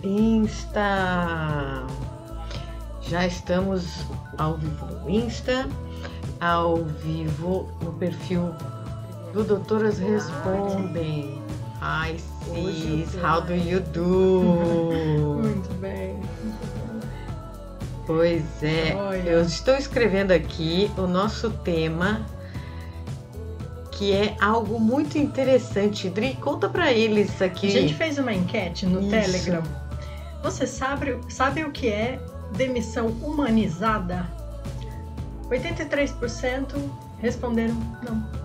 Insta. Já estamos ao vivo no Insta, ao vivo no perfil do Doutoras Respondem. Hi sis, how do you do? Muito bem. Pois é, eu estou escrevendo aqui o nosso tema, que é algo muito interessante. Dri, conta pra eles aqui. A gente fez uma enquete no Telegram. Você sabe o que é demissão humanizada? 83% responderam não.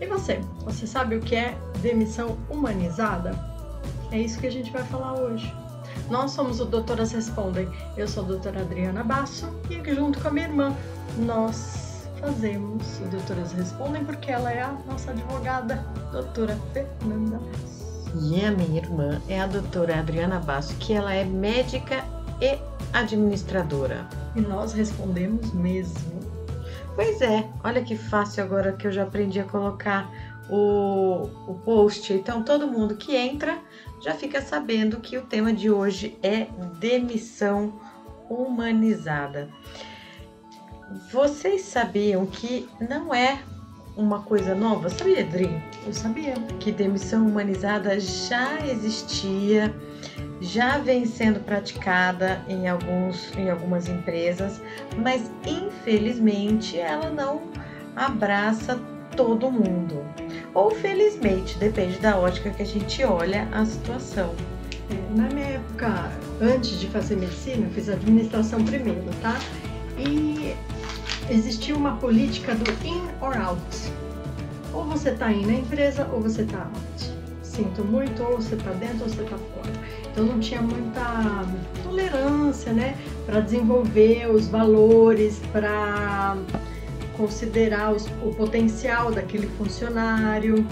E você? Você sabe o que é demissão humanizada? É isso que a gente vai falar hoje. Nós somos o Doutoras Respondem. Eu sou a doutora Adriana Basso e junto com a minha irmã, nós fazemos o Doutoras Respondem porque ela é a nossa advogada, doutora Fernanda Basso. E a minha irmã é a doutora Adriana Basso, que ela é médica e administradora. E nós respondemos mesmo. Pois é, olha que fácil agora que eu já aprendi a colocar o post. Então todo mundo que entra já fica sabendo que o tema de hoje é demissão humanizada. Vocês sabiam que não é uma coisa nova? Sabia, Adri? Eu sabia. Que demissão humanizada já existia, já vem sendo praticada em algumas empresas, mas infelizmente ela não abraça todo mundo. Ou felizmente, depende da ótica que a gente olha a situação. Na minha época, antes de fazer medicina, eu fiz administração primeiro, tá? E existia uma política do in or out. Ou você tá in na empresa ou você tá out. Sinto muito, ou você tá dentro ou você tá fora. Então não tinha muita tolerância, né? Para desenvolver os valores, para considerar o potencial daquele funcionário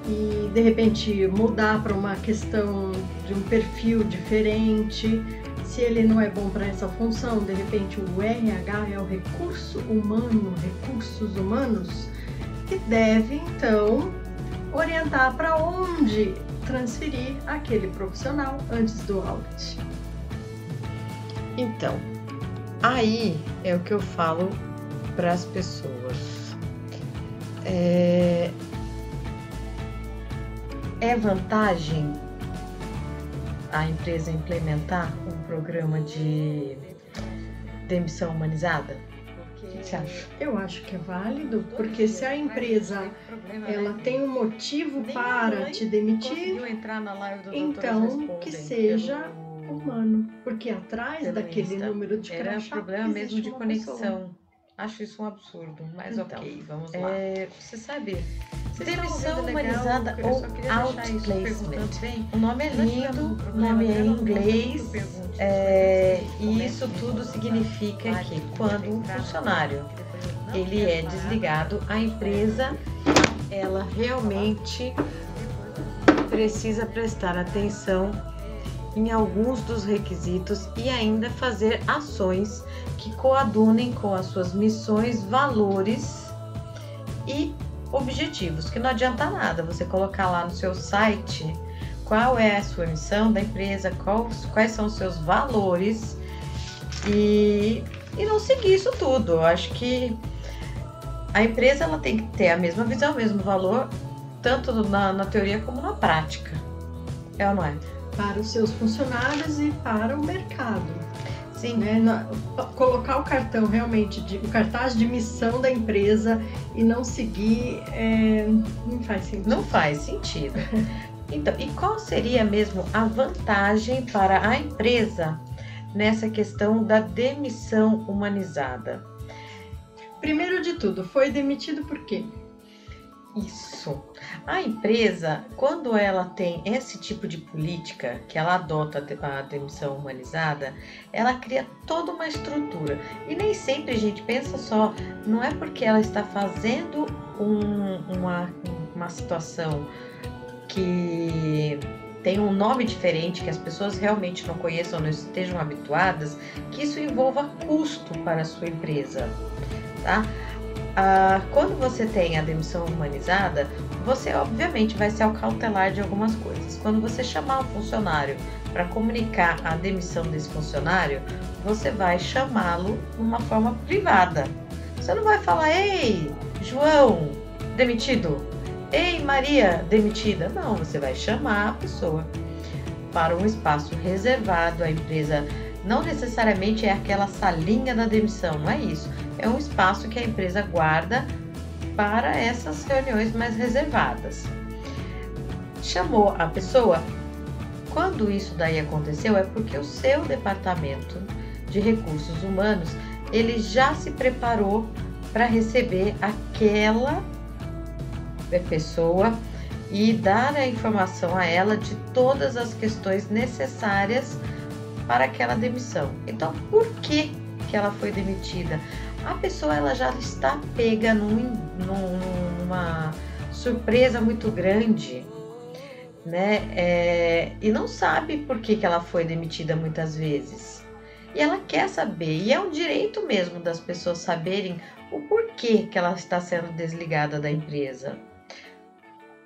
e de repente mudar para uma questão de um perfil diferente. Se ele não é bom para essa função, de repente o RH é o recurso humano, recursos humanos, que deve então orientar para onde transferir aquele profissional antes do out. Então, aí é o que eu falo para as pessoas. É vantagem a empresa implementar um programa de demissão humanizada? O que você acha? Eu acho que é válido, porque se a empresa ela tem um motivo para te demitir, então que seja humano, porque atrás daquele número de crachá era problema mesmo de conexão. Pessoa. Acho isso um absurdo, mas então, ok, vamos lá. Você sabe, demissão legal, humanizada ou outplacement. O nome é lindo, o nome é em inglês, e isso tudo significa que quando um funcionário ele é desligado, a empresa ela realmente precisa prestar atenção em alguns dos requisitos e ainda fazer ações que coadunem com as suas missões, valores e objetivos, que não adianta nada você colocar lá no seu site qual é a sua missão da empresa, quais são os seus valores e não seguir isso tudo. Eu acho que a empresa ela tem que ter a mesma visão, o mesmo valor, tanto na teoria como na prática. É ou não é? Para os seus funcionários e para o mercado. Sim. Né? Colocar o cartão realmente, o cartaz de missão da empresa e não seguir, não faz sentido. Não faz sentido. Então, e qual seria mesmo a vantagem para a empresa nessa questão da demissão humanizada? Primeiro de tudo, foi demitido por quê? Isso. A empresa, quando ela tem esse tipo de política, que ela adota a demissão humanizada, ela cria toda uma estrutura. E nem sempre a gente pensa só, não é porque ela está fazendo uma situação que tem um nome diferente, que as pessoas realmente não conheçam, não estejam habituadas, que isso envolva custo para a sua empresa, tá? Quando você tem a demissão humanizada, você obviamente vai se acautelar de algumas coisas. Quando você chamar um funcionário para comunicar a demissão desse funcionário, você vai chamá-lo de uma forma privada. Você não vai falar: ei, João, demitido. Ei, Maria, demitida. Não, você vai chamar a pessoa para um espaço reservado. A empresa não necessariamente é aquela salinha da demissão, não é isso. É um espaço que a empresa guarda para essas reuniões mais reservadas. Chamou a pessoa. Quando isso daí aconteceu, é porque o seu departamento de recursos humanos, ele já se preparou para receber aquela pessoa e dar a informação a ela de todas as questões necessárias para aquela demissão. Então, por que ela foi demitida? A pessoa ela já está pega numa surpresa muito grande, né? E não sabe por que ela foi demitida muitas vezes. E ela quer saber, e é um direito mesmo das pessoas saberem o porquê que ela está sendo desligada da empresa.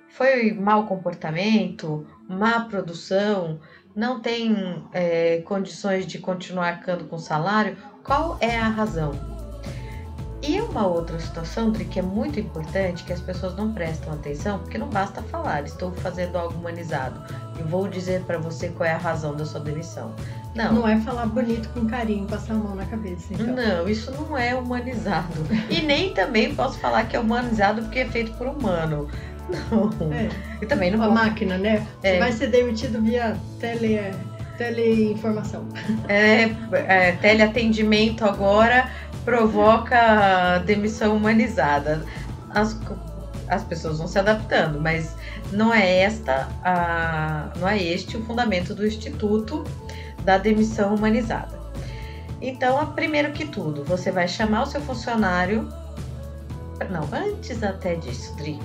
Foi mau comportamento, má produção, não tem condições de continuar arcando com salário? Qual é a razão? E uma outra situação, Dri, que é muito importante, que as pessoas não prestam atenção, porque não basta falar, estou fazendo algo humanizado e vou dizer para você qual é a razão da sua demissão. Não é falar bonito com carinho, passar a mão na cabeça. Então. Não, isso não é humanizado. E nem também posso falar que é humanizado porque é feito por humano. Não. E também não. A máquina, né? Você vai ser demitido via teleinformação. Teleatendimento agora provoca demissão humanizada. As pessoas vão se adaptando, mas não é este o fundamento do Instituto da Demissão Humanizada. Então, primeiro que tudo, você vai chamar o seu funcionário. Não, antes até disso, Dri,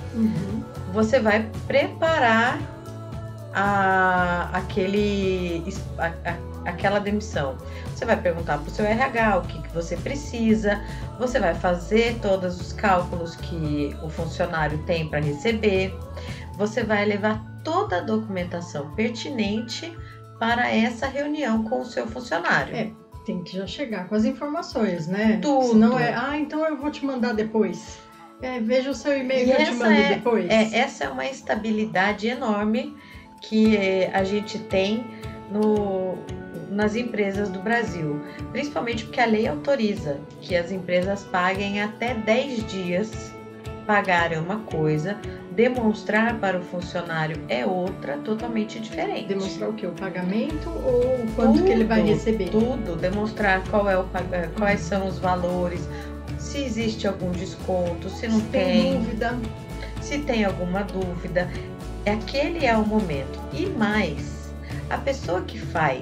você vai preparar aquela demissão. Você vai perguntar para o seu RH o que você precisa, você vai fazer todos os cálculos que o funcionário tem para receber, você vai levar toda a documentação pertinente para essa reunião com o seu funcionário. Tem que já chegar com as informações, né? Tudo. Senão então eu vou te mandar depois. Veja o seu e-mail que eu te mando depois. Essa é uma instabilidade enorme que a gente tem nas empresas do Brasil, principalmente porque a lei autoriza que as empresas paguem até 10 dias, pagarem uma coisa, demonstrar para o funcionário é outra, totalmente diferente. Demonstrar o quê? O pagamento ou o quanto que ele vai receber? Tudo, demonstrar quais são os valores, se existe algum desconto, se não tem dúvida, se tem alguma dúvida. Aquele é o momento. E mais, a pessoa que vai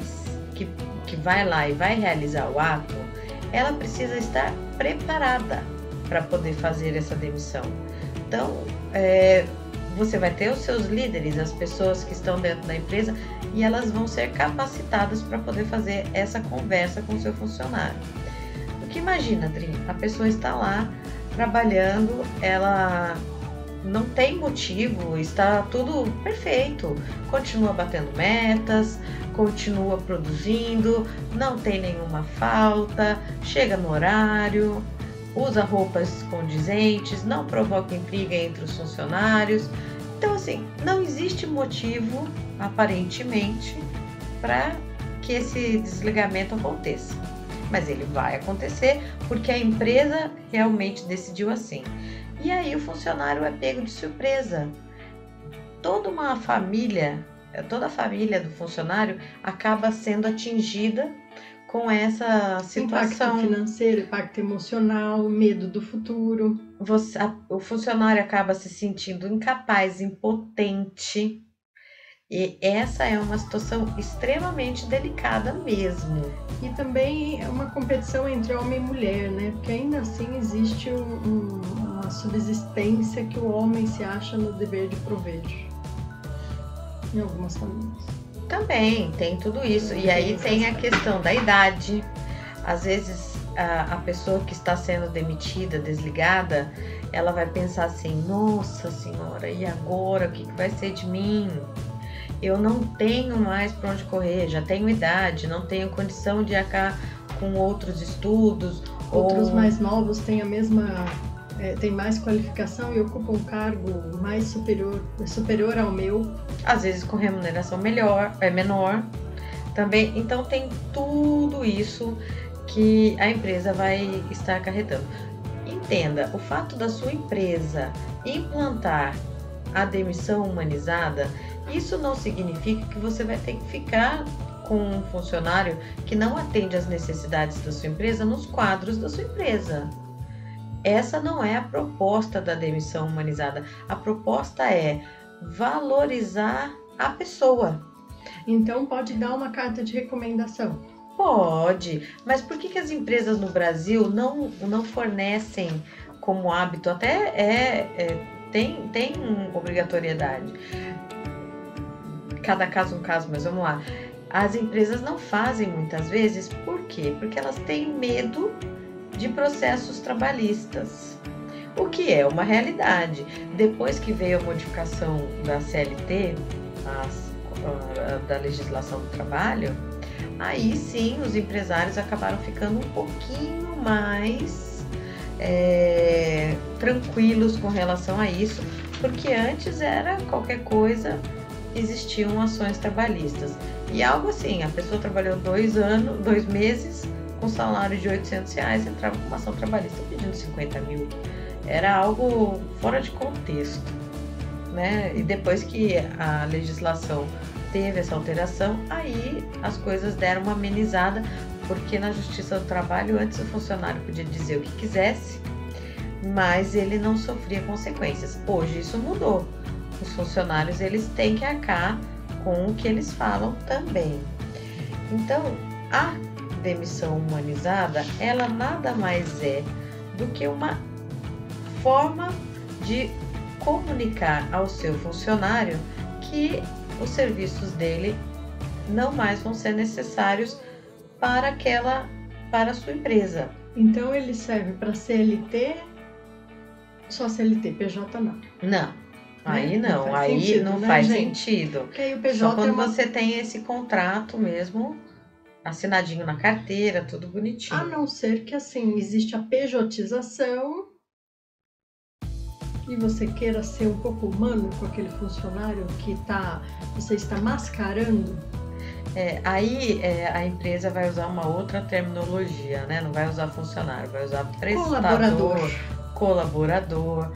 lá e vai realizar o ato, ela precisa estar preparada para poder fazer essa demissão. Então, você vai ter os seus líderes, as pessoas que estão dentro da empresa, e elas vão ser capacitadas para poder fazer essa conversa com o seu funcionário. Porque imagina, Dri, a pessoa está lá trabalhando, ela não tem motivo, está tudo perfeito, continua batendo metas, continua produzindo, não tem nenhuma falta, chega no horário, usa roupas condizentes, não provoca intriga entre os funcionários. Então, assim, não existe motivo, aparentemente, para que esse desligamento aconteça. Mas ele vai acontecer porque a empresa realmente decidiu assim. E aí o funcionário é pego de surpresa. Toda a família do funcionário acaba sendo atingida com essa situação. Impacto financeiro, impacto emocional, medo do futuro. O funcionário acaba se sentindo incapaz, impotente. E essa é uma situação extremamente delicada mesmo. E também é uma competição entre homem e mulher, né? Porque ainda assim existe uma subsistência que o homem se acha no dever de provejo. Em algumas famílias. Também tem tudo isso. E aí tem a questão da idade. Às vezes a pessoa que está sendo demitida, desligada, ela vai pensar assim, nossa senhora, e agora? O que vai ser de mim? Eu não tenho mais para onde correr, já tenho idade, não tenho condição de arcar com outros estudos. Outros mais novos têm a mesma, tem mais qualificação e ocupam um cargo mais superior ao meu. Às vezes com remuneração menor também. Então tem tudo isso que a empresa vai estar acarretando. Entenda, o fato da sua empresa implantar a demissão humanizada, isso não significa que você vai ter que ficar com um funcionário que não atende às necessidades da sua empresa nos quadros da sua empresa. Essa não é a proposta da demissão humanizada. A proposta é valorizar a pessoa. Então pode dar uma carta de recomendação? Pode, mas por que as empresas no Brasil não fornecem como hábito? Até tem obrigatoriedade. Cada caso um caso, mas vamos lá. As empresas não fazem muitas vezes, por quê? Porque elas têm medo de processos trabalhistas, o que é uma realidade. Depois que veio a modificação da CLT, da legislação do trabalho, aí sim os empresários acabaram ficando um pouquinho mais tranquilos com relação a isso, porque antes era qualquer coisa, existiam ações trabalhistas. E algo assim, a pessoa trabalhou 2 meses com salário de R$800, entrava com uma ação trabalhista pedindo 50 mil. Era algo fora de contexto, né? E depois que a legislação teve essa alteração, aí as coisas deram uma amenizada, porque na Justiça do Trabalho antes o funcionário podia dizer o que quisesse, mas ele não sofria consequências. Hoje isso mudou. Os funcionários, eles têm que arcar com o que eles falam também. Então, a demissão humanizada, ela nada mais é do que uma forma de comunicar ao seu funcionário que os serviços dele não mais vão ser necessários para a sua empresa. Então ele serve para CLT, só CLT, PJ não. Não. Aí não, aí sentido, não né, faz gente? sentido. Porque aí o PJ só quando você tem esse contrato mesmo, assinadinho na carteira, tudo bonitinho. A não ser que assim, existe a pejotização e você queira ser um pouco humano com aquele funcionário que você está mascarando. Aí a empresa vai usar uma outra terminologia, né? Não vai usar funcionário, vai usar prestador, colaborador.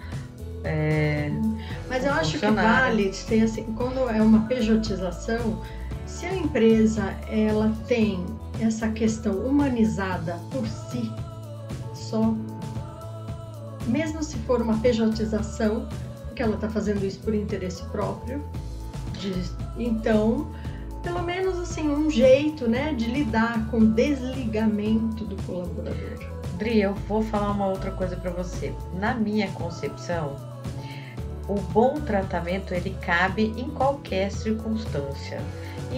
Mas eu acho que vale ter assim, quando é uma pejotização, se a empresa ela tem essa questão humanizada por si só, mesmo se for uma pejotização, porque ela está fazendo isso por interesse próprio, então pelo menos assim um jeito, né, de lidar com o desligamento do colaborador. Dri, eu vou falar uma outra coisa para você. Na minha concepção, o bom tratamento ele cabe em qualquer circunstância.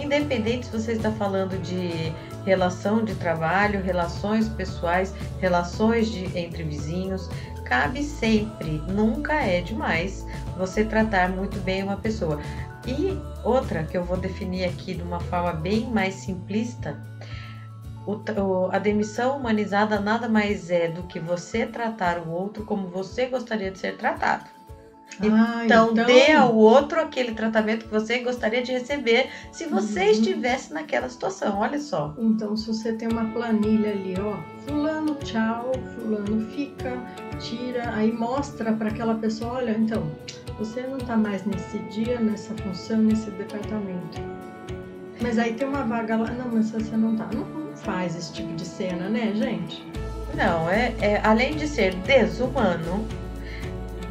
Independente se você está falando de relação de trabalho, relações pessoais, relações entre vizinhos, cabe sempre, nunca é demais você tratar muito bem uma pessoa. E outra que eu vou definir aqui de uma forma bem mais simplista, a demissão humanizada nada mais é do que você tratar o outro como você gostaria de ser tratado. Então dê ao outro aquele tratamento que você gostaria de receber se você estivesse naquela situação, olha só. Então se você tem uma planilha ali, ó, fulano tchau, fulano fica, tira, aí mostra para aquela pessoa, olha, então, você não tá mais nesse dia, nessa função, nesse departamento. Mas aí tem uma vaga lá, não, mas você não tá. Não faz esse tipo de cena, né, gente? Não, além de ser desumano,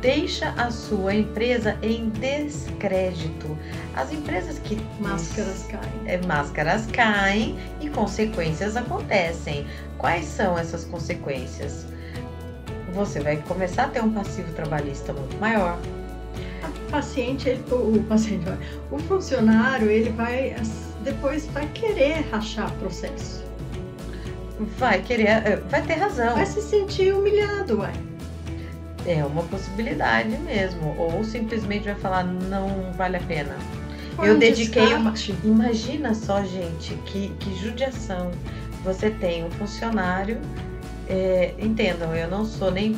deixa a sua empresa em descrédito. As empresas que... Máscaras caem e consequências acontecem. Quais são essas consequências? Você vai começar a ter um passivo trabalhista muito maior. O funcionário, ele vai depois vai querer rachar processo. vai ter razão. Vai se sentir humilhado, ué. É uma possibilidade mesmo. Ou simplesmente vai falar, não vale a pena. Eu dediquei uma... Imagina só, gente, que judiação. Você tem um funcionário, entendam, eu não sou nem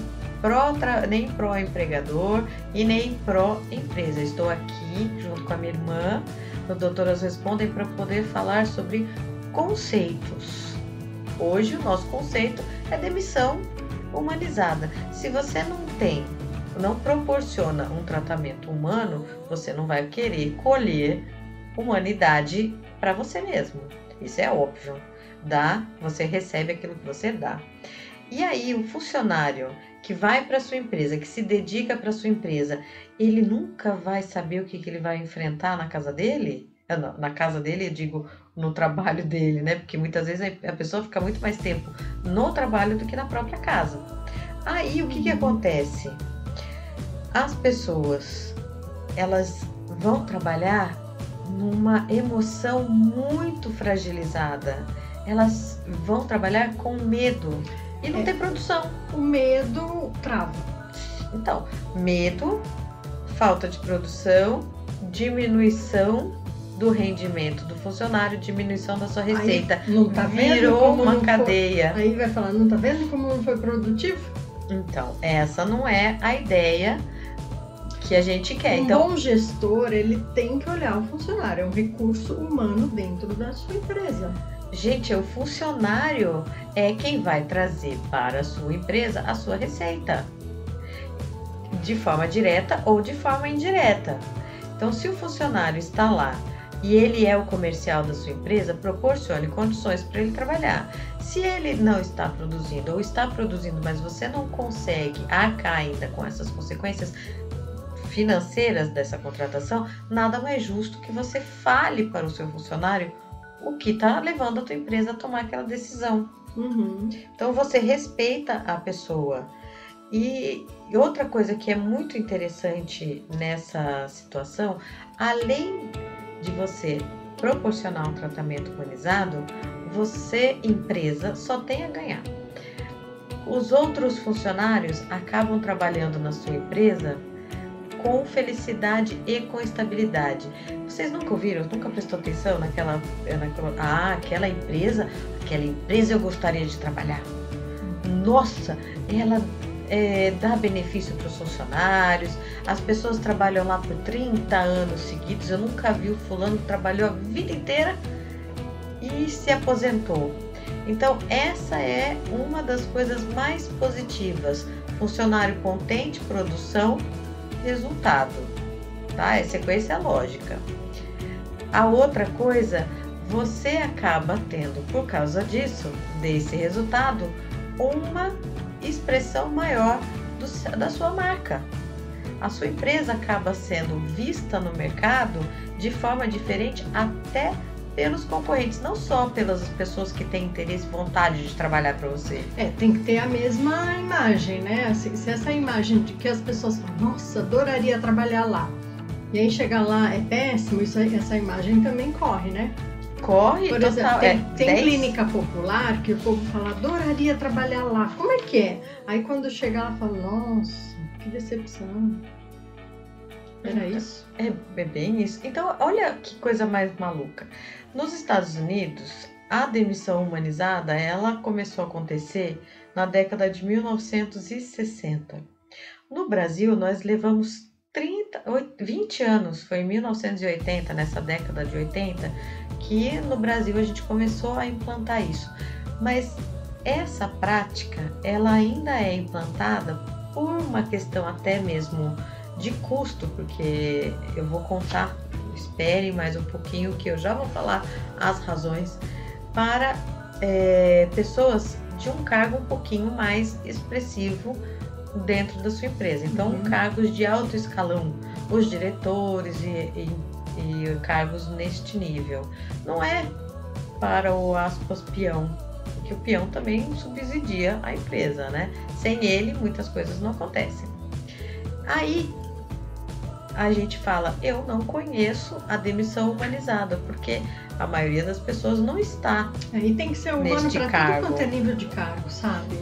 pró-empregador e nem pró-empresa. Estou aqui junto com a minha irmã, no Doutoras Respondem, para poder falar sobre conceitos. Hoje o nosso conceito é demissão humanizada. Se você não proporciona um tratamento humano, você não vai querer colher humanidade para você mesmo. Isso é óbvio. Você recebe aquilo que você dá. E aí o funcionário que vai para sua empresa, que se dedica para sua empresa, ele nunca vai saber o que ele vai enfrentar na casa dele? Na casa dele, eu digo, no trabalho dele, né? Porque muitas vezes a pessoa fica muito mais tempo no trabalho do que na própria casa. Aí, o que acontece? As pessoas, elas vão trabalhar numa emoção muito fragilizada. Elas vão trabalhar com medo e não tem produção. O medo trava. Então, medo, falta de produção, diminuição do rendimento do funcionário, diminuição da sua receita. Aí, não tá vendo? Virou uma cadeia. Aí vai falar, não tá vendo como não foi produtivo? Então, essa não é a ideia que a gente quer. Um bom gestor, ele tem que olhar o funcionário, é um recurso humano dentro da sua empresa. Gente, o funcionário é quem vai trazer para a sua empresa a sua receita, de forma direta ou de forma indireta. Então, se o funcionário está lá e ele é o comercial da sua empresa, proporcione condições para ele trabalhar. Se ele não está produzindo ou está produzindo, mas você não consegue arcar ainda com essas consequências financeiras dessa contratação, nada mais justo que você fale para o seu funcionário o que está levando a tua empresa a tomar aquela decisão. Então, você respeita a pessoa. E outra coisa que é muito interessante nessa situação, além de você proporcionar um tratamento humanizado, você, empresa, só tem a ganhar. Os outros funcionários acabam trabalhando na sua empresa com felicidade e com estabilidade. Vocês nunca ouviram, nunca prestou atenção naquela empresa eu gostaria de trabalhar. Nossa, ela dá benefício para os funcionários, as pessoas trabalham lá por 30 anos seguidos, eu nunca vi o fulano que trabalhou a vida inteira e se aposentou. Então, essa é uma das coisas mais positivas. Funcionário contente, produção, resultado, tá? É sequência lógica. A outra coisa, você acaba tendo, por causa disso, desse resultado, uma expressão maior da sua marca. A sua empresa acaba sendo vista no mercado de forma diferente até pelos concorrentes, não só pelas pessoas que têm interesse e vontade de trabalhar para você. Tem que ter a mesma imagem, né? Se essa imagem de que as pessoas falam, nossa, adoraria trabalhar lá, e aí chegar lá é péssimo, essa imagem também corre, né? Corre, por total. Exemplo, tem clínica popular que o povo fala, adoraria trabalhar lá. Como é que é? Aí quando chegar lá, fala, nossa, que decepção. Era isso? É bem isso. Então, olha que coisa mais maluca. Nos Estados Unidos, a demissão humanizada, ela começou a acontecer na década de 1960. No Brasil, nós levamos 20 anos, foi em 1980, nessa década de 80, que no Brasil a gente começou a implantar isso. Mas essa prática, ela ainda é implantada por uma questão até mesmo de custo, porque eu vou contar, espere mais um pouquinho que eu já vou falar as razões para pessoas de um cargo um pouquinho mais expressivo dentro da sua empresa. Então, cargos de alto escalão, os diretores e cargos neste nível. Não é para o aspas peão, porque o peão também subsidia a empresa, né? Sem ele, muitas coisas não acontecem. Aí, a gente fala, eu não conheço a demissão humanizada, porque a maioria das pessoas não está. E tem que ser humano para tudo quanto é nível de cargo, sabe?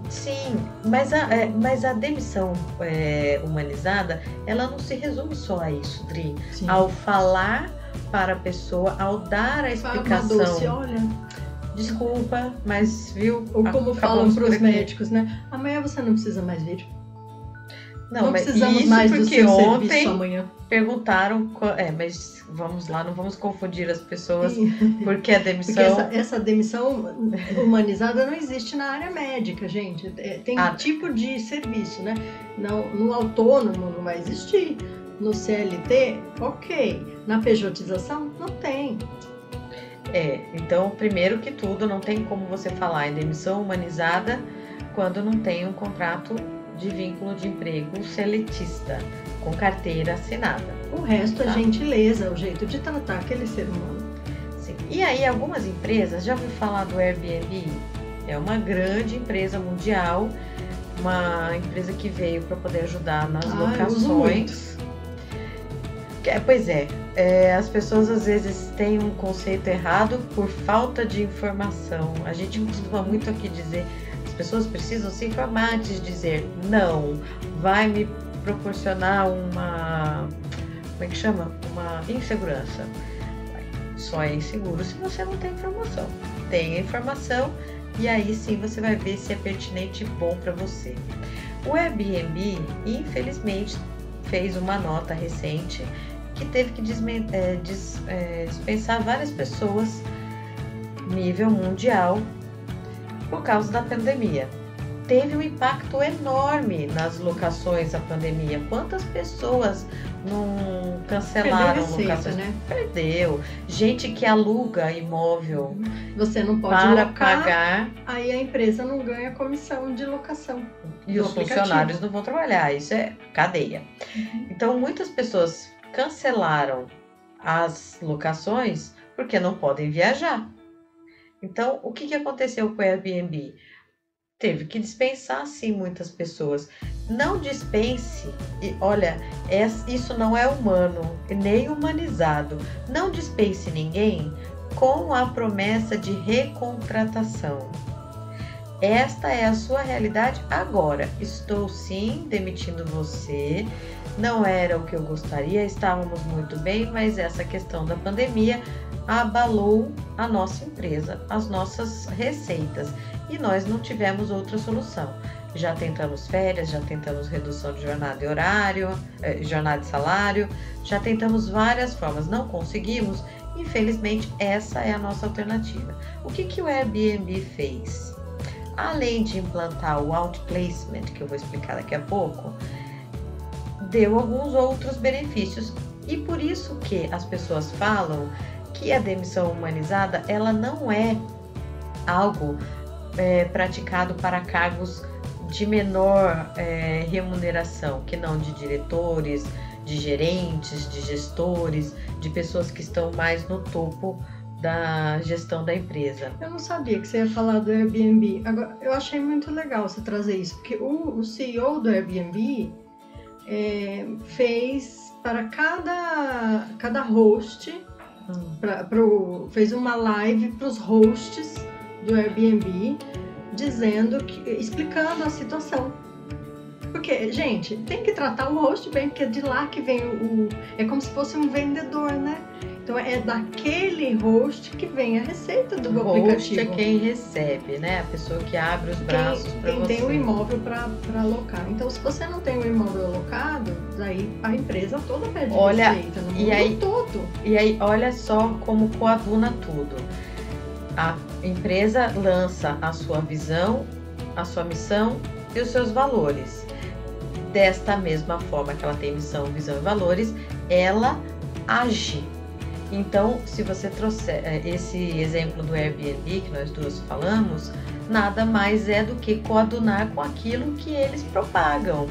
Sim, mas a demissão humanizada, ela não se resume só a isso, Dri. Sim. Ao falar para a pessoa, ao dar a explicação. Doce, olha, desculpa, mas viu? Ou como falam para os médicos, né? Amanhã você não precisa mais vir. Não precisamos isso mais do porque seu ontem serviço amanhã. Perguntaram, mas vamos lá, não vamos confundir as pessoas, porque a demissão... Porque essa demissão humanizada não existe na área médica, gente. Tem tipo de serviço, né? No autônomo não vai existir. No CLT, ok. Na pejotização, não tem. Então, primeiro que tudo, não tem como você falar em demissão humanizada quando não tem um contrato de vínculo de emprego seletista, com carteira assinada. O resto é gentileza, o jeito de tratar aquele ser humano. Sim. E aí, algumas empresas, já ouviu falar do Airbnb? É uma grande empresa mundial, uma empresa que veio para poder ajudar nas locações. Pois é, as pessoas às vezes têm um conceito errado por falta de informação. A gente costuma muito aqui dizer, as pessoas precisam se informar antes de dizer não, vai me proporcionar uma, como é que chama? Uma insegurança. Só é inseguro se você não tem informação. Tenha informação e aí sim você vai ver se é pertinente e bom para você. O Airbnb, infelizmente, fez uma nota recente que teve que dispensar várias pessoas nível mundial por causa da pandemia. Teve um impacto enorme nas locações a pandemia. Quantas pessoas não cancelaram locações? Né? Perdeu. Gente que aluga imóvel. Você não pode para locar, pagar. Aí a empresa não ganha comissão de locação. E os funcionários não vão trabalhar. Isso é cadeia. Então, muitas pessoas cancelaram as locações porque não podem viajar. Então, o que aconteceu com o Airbnb? Teve que dispensar, sim, muitas pessoas. Não dispense, e olha, isso não é humano, nem humanizado. Não dispense ninguém com a promessa de recontratação. Esta é a sua realidade agora. Estou sim demitindo você. Não era o que eu gostaria, estávamos muito bem, mas essa questão da pandemia abalou a nossa empresa, as nossas receitas, e nós não tivemos outra solução. Já tentamos férias, já tentamos redução de jornada e horário, jornada de salário, já tentamos várias formas, não conseguimos. Infelizmente, essa é a nossa alternativa. O que o Airbnb fez? Além de implantar o outplacement, que eu vou explicar daqui a pouco, deu alguns outros benefícios, e por isso que as pessoas falam que a demissão humanizada, ela não é algo praticado para cargos de menor remuneração, que não de diretores, de gerentes, de gestores, de pessoas que estão mais no topo da gestão da empresa. Eu não sabia que você ia falar do Airbnb. Agora, eu achei muito legal você trazer isso, porque o CEO do Airbnb fez para cada host, fez uma live para os hosts do Airbnb, explicando a situação. Porque, gente, tem que tratar o host bem, porque é de lá que vem é como se fosse um vendedor, né? Então é daquele host que vem a receita do aplicativo. O host é quem recebe, né? A pessoa que abre os braços para você. Quem tem o imóvel para alocar. Então, se você não tem o imóvel alocado, daí a empresa toda pede receita no mundo todo. E aí, olha só como coaduna tudo. A empresa lança a sua visão, a sua missão e os seus valores. Desta mesma forma que ela tem missão, visão e valores, ela age. Então, se você trouxer esse exemplo do Airbnb que nós duas falamos, nada mais é do que coadunar com aquilo que eles propagam.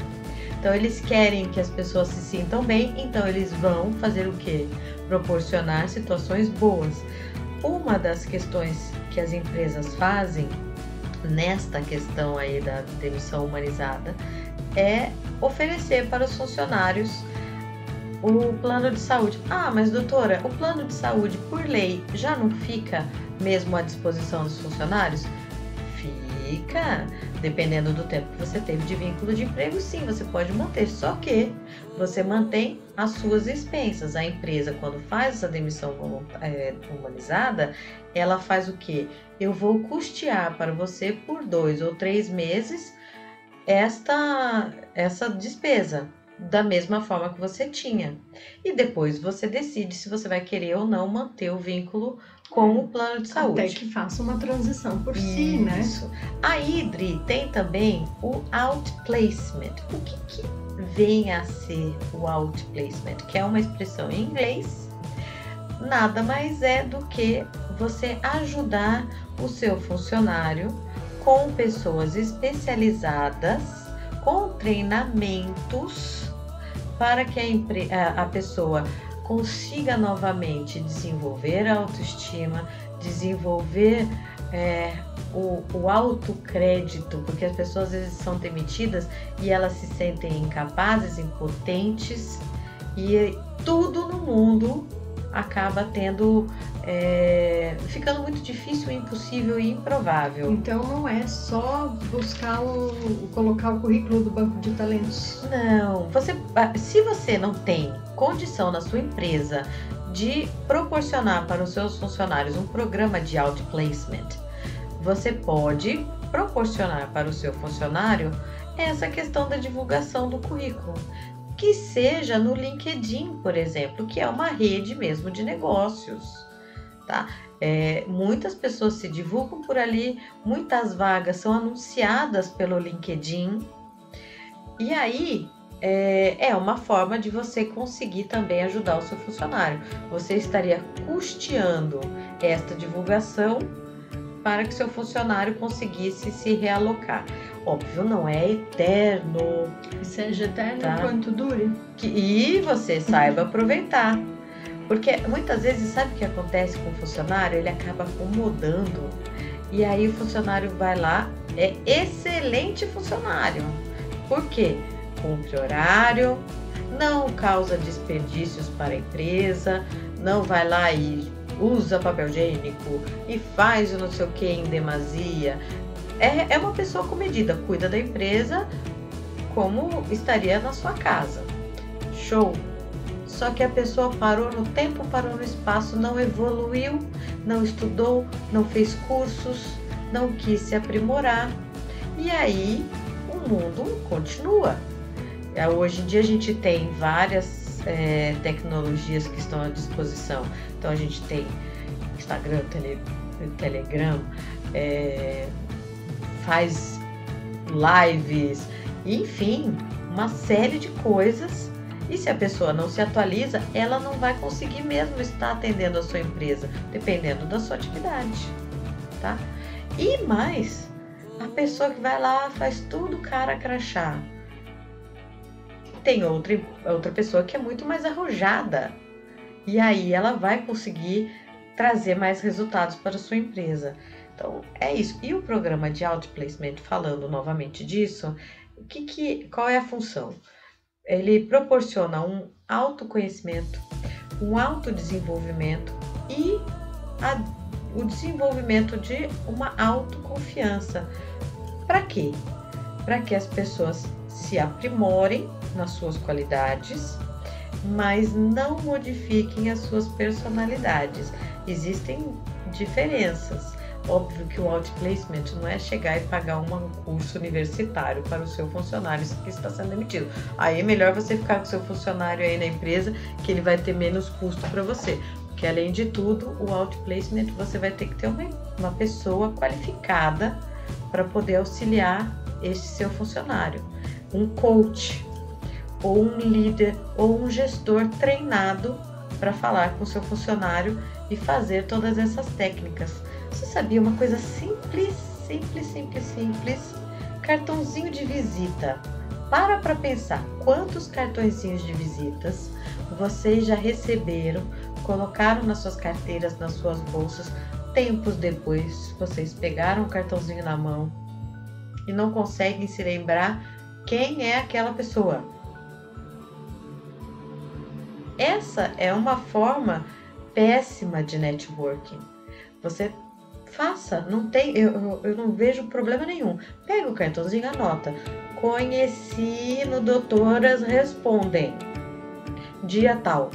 Então, eles querem que as pessoas se sintam bem, então eles vão fazer o quê? Proporcionar situações boas. Uma das questões que as empresas fazem nesta questão aí da demissão humanizada é oferecer para os funcionários o plano de saúde. Ah, mas doutora, o plano de saúde, por lei, já não fica mesmo à disposição dos funcionários? Fica, dependendo do tempo que você teve de vínculo de emprego, sim, você pode manter, só que você mantém as suas expensas. A empresa, quando faz essa demissão humanizada, ela faz o quê? Eu vou custear para você por 2 ou 3 meses essa despesa, da mesma forma que você tinha. E depois você decide se você vai querer ou não manter o vínculo com o plano de saúde. Até que faça uma transição por si, né? Isso. A IDRI tem também o outplacement. O que vem a ser o outplacement? Que é uma expressão em inglês. Nada mais é do que você ajudar o seu funcionário com pessoas especializadas, com treinamentos, para que a pessoa consiga novamente desenvolver a autoestima, desenvolver o autocrédito, porque as pessoas às vezes são demitidas e elas se sentem incapazes, impotentes, e tudo no mundo acaba ficando muito difícil, impossível e improvável. Então não é só buscar colocar o currículo do banco de talentos. Não, se você não tem condição na sua empresa de proporcionar para os seus funcionários um programa de outplacement, você pode proporcionar para o seu funcionário essa questão da divulgação do currículo. Que seja no LinkedIn, por exemplo, que é uma rede mesmo de negócios, tá? Muitas pessoas se divulgam por ali, muitas vagas são anunciadas pelo LinkedIn, e aí é uma forma de você conseguir também ajudar o seu funcionário. Você estaria custeando esta divulgação para que seu funcionário conseguisse se realocar. Óbvio, não é eterno. Seja eterno, tá? Enquanto dure. E você saiba aproveitar. Porque muitas vezes, sabe o que acontece com o funcionário? Ele acaba acomodando. E aí o funcionário vai lá, é excelente funcionário. Por quê? Cumpre horário, não causa desperdícios para a empresa, não vai lá e usa papel higiênico e faz não sei o que em demasia. É uma pessoa comedida, cuida da empresa como estaria na sua casa. Show! Só que a pessoa parou no tempo, parou no espaço, não evoluiu, não estudou, não fez cursos, não quis se aprimorar. E aí o mundo continua. Hoje em dia a gente tem várias tecnologias que estão à disposição. Então a gente tem Instagram, Telegram, faz lives, enfim, uma série de coisas. E se a pessoa não se atualiza, ela não vai conseguir mesmo estar atendendo a sua empresa, dependendo da sua atividade, tá? E mais, a pessoa que vai lá faz tudo cara crachá. Tem outra pessoa que é muito mais arrojada. E aí ela vai conseguir trazer mais resultados para a sua empresa. Então, é isso. E o programa de outplacement, falando novamente disso, qual é a função? Ele proporciona um autoconhecimento, um autodesenvolvimento e o desenvolvimento de uma autoconfiança. Para quê? Para que as pessoas se aprimorem nas suas qualidades, mas não modifiquem as suas personalidades. Existem diferenças. Óbvio que o outplacement não é chegar e pagar um curso universitário para o seu funcionário que está sendo demitido. Aí é melhor você ficar com o seu funcionário aí na empresa, que ele vai ter menos custo para você. Porque além de tudo, o outplacement você vai ter que ter uma pessoa qualificada para poder auxiliar esse seu funcionário. Um coach, ou um líder, ou um gestor treinado para falar com o seu funcionário e fazer todas essas técnicas. Você sabia uma coisa simples? Cartãozinho de visita. Para pensar quantos cartõezinhos de visitas vocês já receberam, colocaram nas suas carteiras, nas suas bolsas, tempos depois vocês pegaram o cartãozinho na mão e não conseguem se lembrar quem é aquela pessoa. essa é uma forma péssima de networking. Você faça, não tem, eu não vejo problema nenhum. Pega o cartãozinho, anota. Conheci no Doutoras Respondem, dia tal.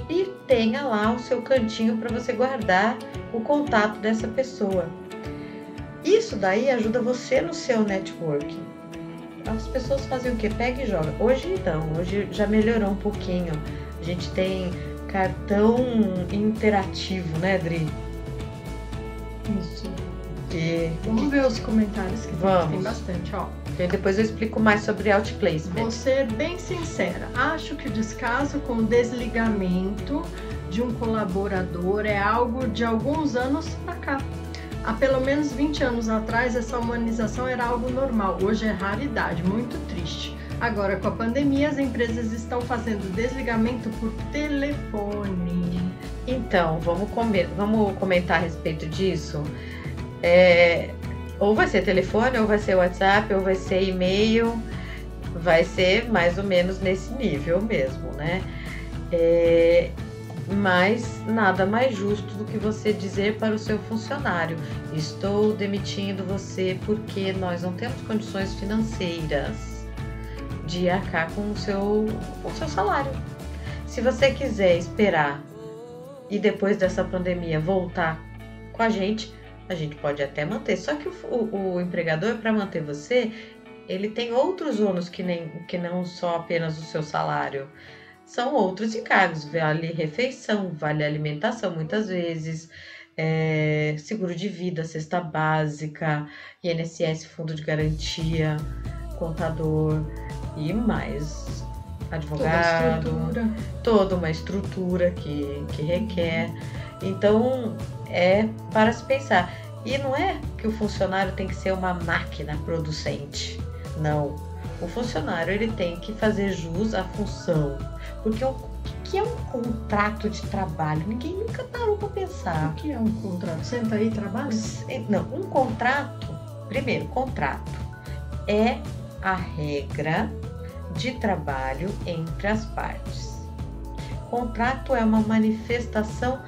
E tenha lá o seu cantinho para você guardar o contato dessa pessoa. Isso daí ajuda você no seu networking. As pessoas fazem o quê? Pega e joga. Hoje não, hoje já melhorou um pouquinho. A gente tem cartão interativo, né, Dri? Isso. Vamos ver os comentários que tem bastante, ó. E depois eu explico mais sobre outplacement. Vou ser bem sincera. Acho que o descaso com o desligamento de um colaborador é algo de alguns anos pra cá. Há pelo menos 20 anos atrás, essa humanização era algo normal. Hoje é raridade, muito triste. Agora, com a pandemia, as empresas estão fazendo desligamento por telefone. Então, vamos comentar a respeito disso. Ou vai ser telefone, ou vai ser WhatsApp, ou vai ser e-mail. Vai ser mais ou menos nesse nível mesmo, né? Mas nada mais justo do que você dizer para o seu funcionário: estou demitindo você porque nós não temos condições financeiras de arcar com o seu salário. Se você quiser esperar e depois dessa pandemia voltar com a gente pode até manter. Só que o empregador, para manter você, ele tem outros ônus que não só apenas o seu salário. São outros encargos, vale refeição, vale alimentação muitas vezes, seguro de vida, cesta básica, INSS, fundo de garantia, contador e mais, advogado, toda uma estrutura que requer. Então, é para se pensar. E não é que o funcionário tem que ser uma máquina producente, não. O funcionário ele tem que fazer jus à função. Porque o que é um contrato de trabalho? Ninguém nunca parou para pensar. O que é um contrato? Senta aí e trabalha? Não, um contrato, primeiro, contrato é a regra de trabalho entre as partes. Contrato é uma manifestação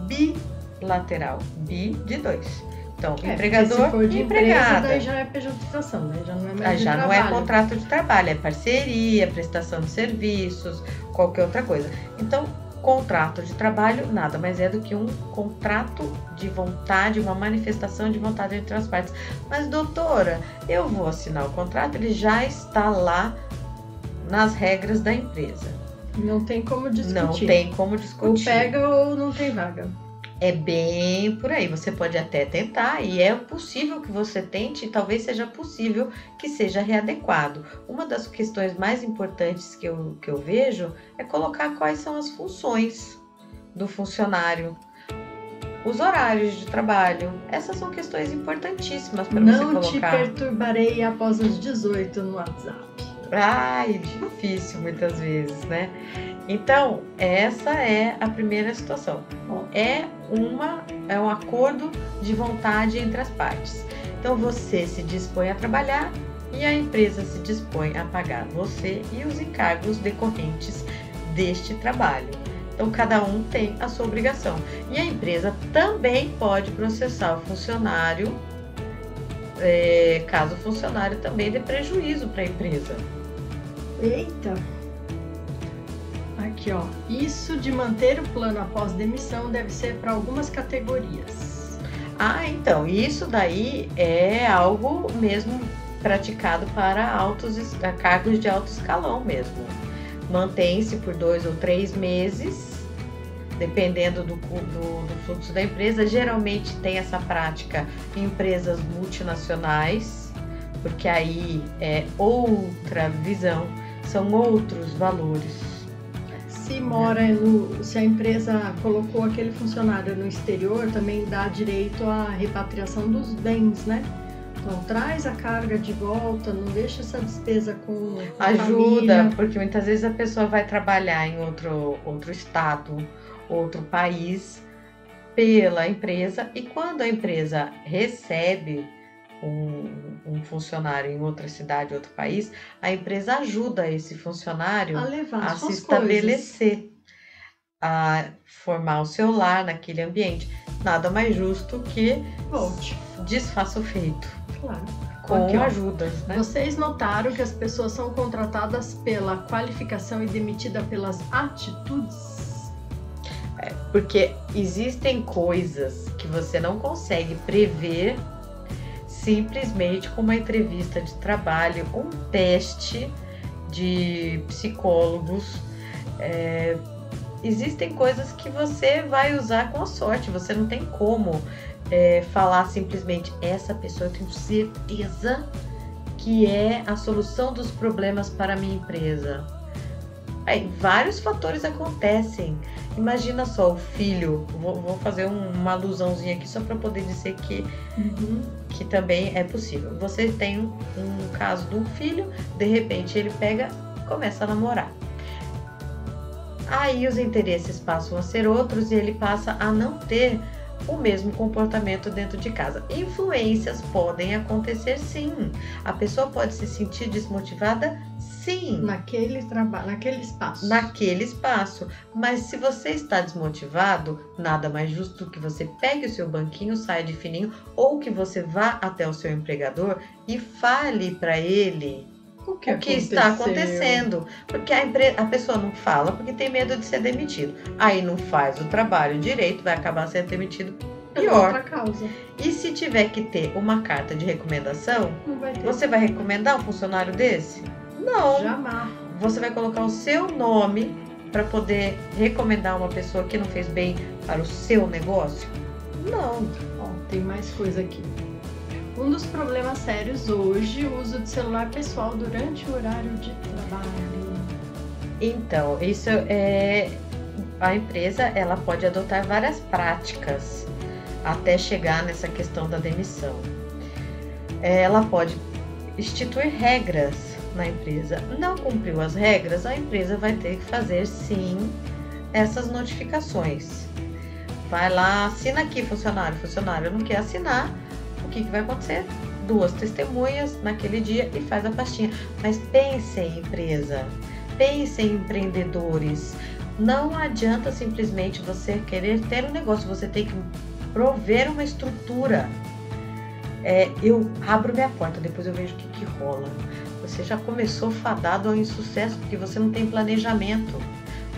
bilateral, bi de dois. Então, empregador se for de e empregada. Empresa, daí já é pejotização, né? Já não é mais já de não é contrato de trabalho, é parceria, prestação de serviços, qualquer outra coisa. Então, contrato de trabalho nada mais é do que um contrato de vontade, uma manifestação de vontade entre as partes. Mas, doutora, eu vou assinar o contrato, ele já está lá nas regras da empresa. Não tem como discutir. Não tem como discutir. Ou pega ou não tem vaga. É bem por aí, você pode até tentar e é possível que você tente e talvez seja possível que seja readequado. Uma das questões mais importantes que eu vejo é colocar quais são as funções do funcionário, os horários de trabalho. Essas são questões importantíssimas para você colocar. Não te perturbarei após as 18 no WhatsApp. Ai, difícil muitas vezes, né? Então, essa é a primeira situação. É um acordo de vontade entre as partes. Então, você se dispõe a trabalhar e a empresa se dispõe a pagar você e os encargos decorrentes deste trabalho. Então, cada um tem a sua obrigação. E a empresa também pode processar o funcionário, caso o funcionário também dê prejuízo para a empresa. Eita! Aqui, ó. Isso de manter o plano após demissão deve ser para algumas categorias. Então, isso daí é algo mesmo praticado para cargos de alto escalão mesmo. Mantém-se por 2 ou 3 meses, dependendo do fluxo da empresa. Geralmente tem essa prática em empresas multinacionais, porque aí é outra visão, são outros valores. Se a empresa colocou aquele funcionário no exterior, também dá direito à repatriação dos bens, né? Então traz a carga de volta, não deixa essa despesa com a ajuda, família. Porque muitas vezes a pessoa vai trabalhar em outro estado, outro país, pela empresa, e quando a empresa recebe um funcionário em outra cidade, outro país, a empresa ajuda esse funcionário A levar a se suas estabelecer, a formar o seu lar naquele ambiente. Nada mais justo que Volte. desfaça o feito. Claro. Com Aqui, ó. ajudas, né? Vocês notaram que as pessoas são contratadas pela qualificação e demitidas pelas atitudes? Porque existem coisas que você não consegue prever simplesmente com uma entrevista de trabalho, um teste de psicólogos. Existem coisas que você vai usar com a sorte, você não tem como falar simplesmente essa pessoa eu tenho certeza que é a solução dos problemas para a minha empresa. Vários fatores acontecem. Imagina só o filho, vou fazer uma alusãozinha aqui só para poder dizer que também é possível. Você tem um caso de um filho, de repente ele pega e começa a namorar. Aí os interesses passam a ser outros e ele passa a não ter o mesmo comportamento dentro de casa. Influências podem acontecer, sim. A pessoa pode se sentir desmotivada, sim. Naquele trabalho, naquele espaço. Naquele espaço. Mas se você está desmotivado, nada mais justo do que você pegue o seu banquinho, saia de fininho, ou que você vá até o seu empregador e fale para ele o que está acontecendo. Porque a pessoa não fala porque tem medo de ser demitido. Aí não faz o trabalho direito, vai acabar sendo demitido pior. Outra causa. E se tiver que ter uma carta de recomendação, Não vai ter. você vai recomendar um funcionário desse? Não. Jamais. Você vai colocar o seu nome para poder recomendar uma pessoa que não fez bem para o seu negócio? Não. Ó, tem mais coisa aqui. Um dos problemas sérios hoje, o uso de celular pessoal durante o horário de trabalho. Então, isso a empresa ela pode adotar várias práticas até chegar nessa questão da demissão. Ela pode instituir regras na empresa. Não cumpriu as regras, a empresa vai ter que fazer sim essas notificações. Vai lá, assina aqui, funcionário não quer assinar. O que vai acontecer? 2 testemunhas naquele dia e faz a pastinha. Mas pense em empresa, pense em empreendedores. Não adianta simplesmente você querer ter um negócio, você tem que prover uma estrutura. Eu abro minha porta, depois eu vejo o que rola. Você já começou fadado ao insucesso porque você não tem planejamento.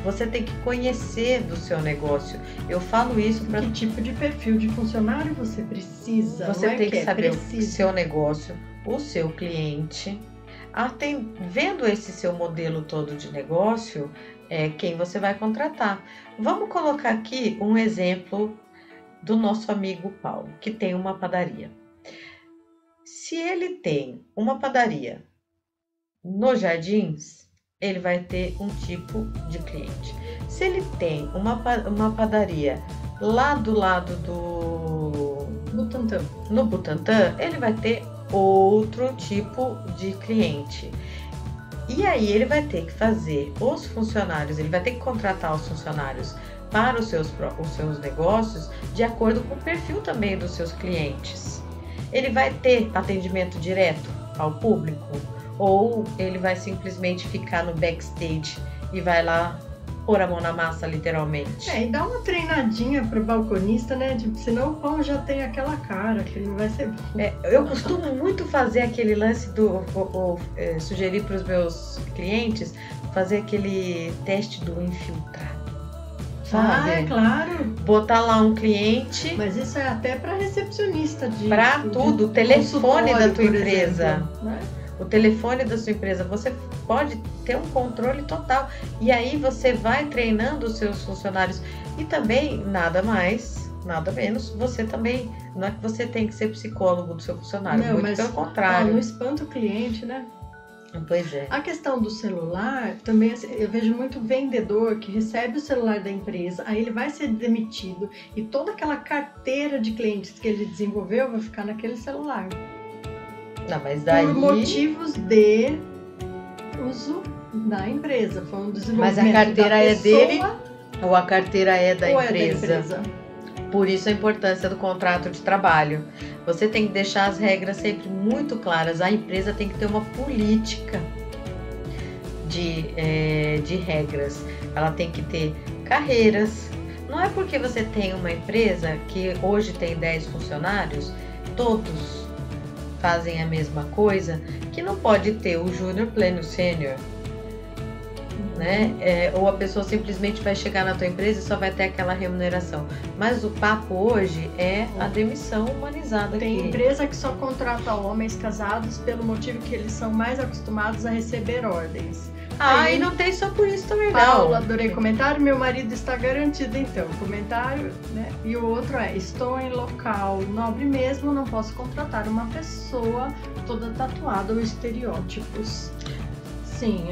Você tem que conhecer do seu negócio. Eu falo isso para... Que tipo de perfil de funcionário você precisa? Você tem que saber o seu negócio, o seu cliente. Vendo esse seu modelo todo de negócio, quem você vai contratar. Vamos colocar aqui um exemplo do nosso amigo Paulo, que tem uma padaria. Se ele tem uma padaria nos Jardins, ele vai ter um tipo de cliente. Se ele tem uma padaria lá do lado do no Butantã, ele vai ter outro tipo de cliente. E aí ele vai ter que fazer os funcionários, ele vai ter que contratar os funcionários para os seus negócios de acordo com o perfil também dos seus clientes. Ele vai ter atendimento direto ao público? Ou ele vai simplesmente ficar no backstage e vai lá pôr a mão na massa, literalmente? E dá uma treinadinha pro balconista, né? Senão o pão já tem aquela cara, que não vai ser bom. Eu costumo muito fazer aquele lance sugerir para os meus clientes fazer aquele teste do infiltrado. Sabe? Claro. Botar lá um cliente. Mas isso é até para recepcionista para tudo, o telefone da tua empresa. Exemplo, né? O telefone da sua empresa, você pode ter um controle total. E aí você vai treinando os seus funcionários. E também, nada mais, nada menos, você também, não é que você tem que ser psicólogo do seu funcionário, não, muito mas, pelo contrário. Não espanta o cliente, né? Pois é. A questão do celular, também eu vejo muito vendedor que recebe o celular da empresa, aí ele vai ser demitido e toda aquela carteira de clientes que ele desenvolveu vai ficar naquele celular. Não, mas daí... Por motivos de uso da empresa. Foi um desenvolvimento. Mas a carteira é dele ou a carteira é da empresa? Por isso a importância do contrato de trabalho. Você tem que deixar as regras sempre muito claras. A empresa tem que ter uma política de regras. Ela tem que ter carreiras. Não é porque você tem uma empresa que hoje tem 10 funcionários, todos fazem a mesma coisa, que não pode ter o júnior, pleno, sênior. Né? Ou a pessoa simplesmente vai chegar na tua empresa e só vai ter aquela remuneração. Mas o papo hoje é a demissão humanizada. Tem empresa que só contrata homens casados pelo motivo que eles são mais acostumados a receber ordens. E não tem só por isso também, Paula, adorei comentário. Meu marido está garantido, então. Comentário, né? E o outro é: estou em local nobre mesmo, não posso contratar uma pessoa toda tatuada ou estereótipos. Sim,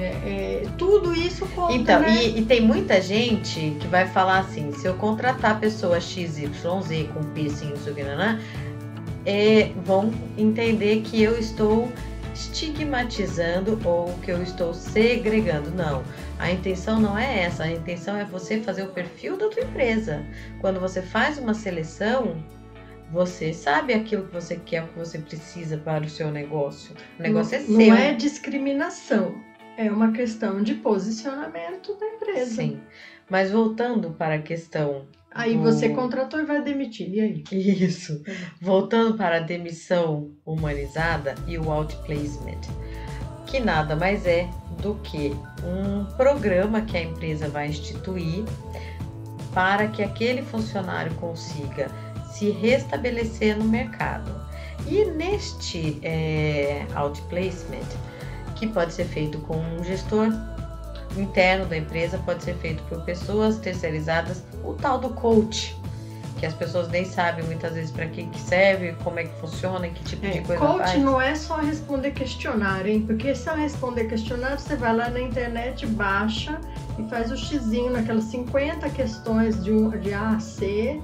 tudo isso conta, então, né? E tem muita gente que vai falar assim: se eu contratar pessoa XYZ com piercing, isso aqui, vão entender que eu estou estigmatizando ou que eu estou segregando. Não, a intenção não é essa. A intenção é você fazer o perfil da tua empresa. Quando você faz uma seleção, você sabe aquilo que você quer, o que você precisa para o seu negócio. O negócio é seu. Não é discriminação, é uma questão de posicionamento da empresa. Sim, mas voltando para a questão... Aí você contratou e vai demitir, e aí? Isso. Voltando para a demissão humanizada e o outplacement, que nada mais é do que um programa que a empresa vai instituir para que aquele funcionário consiga se restabelecer no mercado. E neste outplacement, que pode ser feito com um gestor interno da empresa, pode ser feito por pessoas terceirizadas, o tal do coach, que as pessoas nem sabem muitas vezes para que serve, como é que funciona, que tipo de coisa coach faz. Não é só responder questionário, hein? Porque se eu responder questionário, você vai lá na internet, baixa e faz o xizinho naquelas 50 questões de A a C,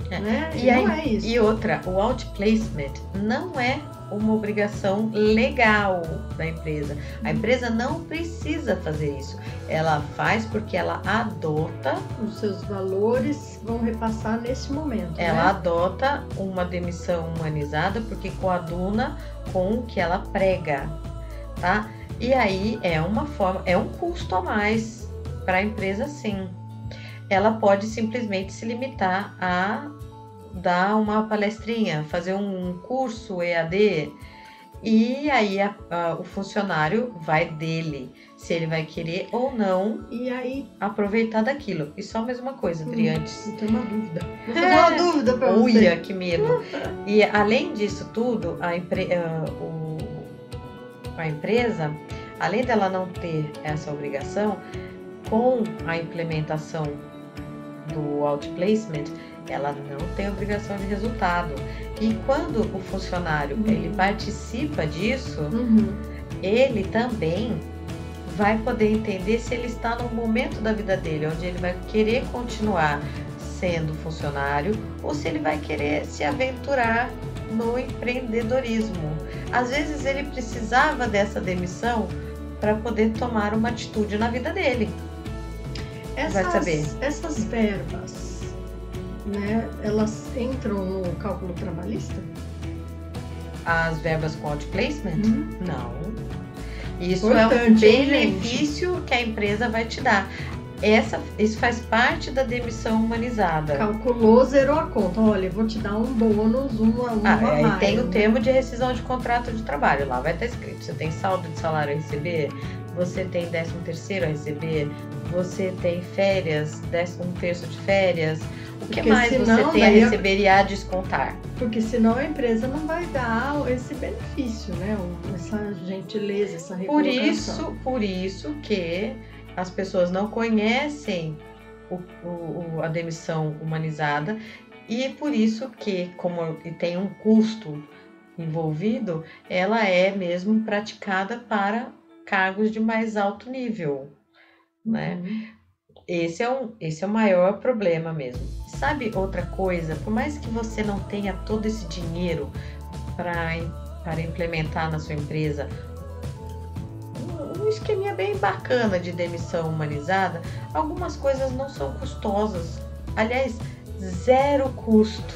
né? E não é isso. E outra, o outplacement não é uma obrigação legal da empresa. A empresa não precisa fazer isso. Ela faz porque ela adota... Os seus valores vão repassar nesse momento. Ela adota uma demissão humanizada porque coaduna com o que ela prega, tá? E aí é uma forma, é um custo a mais para a empresa, sim. Ela pode simplesmente se limitar a dar uma palestrinha, fazer um curso EAD, e aí o funcionário vai dele, se ele vai querer ou não e aí aproveitar daquilo. E só mais uma coisa, Adri, antes. Eu tenho uma dúvida. Vou fazer uma dúvida para você. Uia, que medo. E além disso tudo, a empresa, além dela não ter essa obrigação, com a implementação do outplacement, ela não tem obrigação de resultado. E quando o funcionário ele participa disso, ele também vai poder entender se ele está no momento da vida dele, onde ele vai querer continuar sendo funcionário ou se ele vai querer se aventurar no empreendedorismo. Às vezes ele precisava dessa demissão para poder tomar uma atitude na vida dele. Vai saber. Essas verbas, né, elas entram no cálculo trabalhista? As verbas com outplacement? Não. Isso Importante, é um benefício que a empresa vai te dar. Isso faz parte da demissão humanizada. Calculou, zerou a conta. Olha, vou te dar um bônus, uma mais. Tem o termo de rescisão de contrato de trabalho. Lá vai estar escrito. Você tem saldo de salário a receber, você tem 13º a receber, você tem férias, 1/3 de férias. O que mais você tem a receber e a descontar? Porque senão a empresa não vai dar esse benefício, né? Essa gentileza, essa recolocação. Por isso que as pessoas não conhecem a demissão humanizada e por isso que, como tem um custo envolvido, ela é mesmo praticada para cargos de mais alto nível, né? Esse é o maior problema mesmo. Sabe outra coisa? Por mais que você não tenha todo esse dinheiro para implementar na sua empresa um esqueminha bem bacana de demissão humanizada, algumas coisas não são custosas. Aliás, zero custo.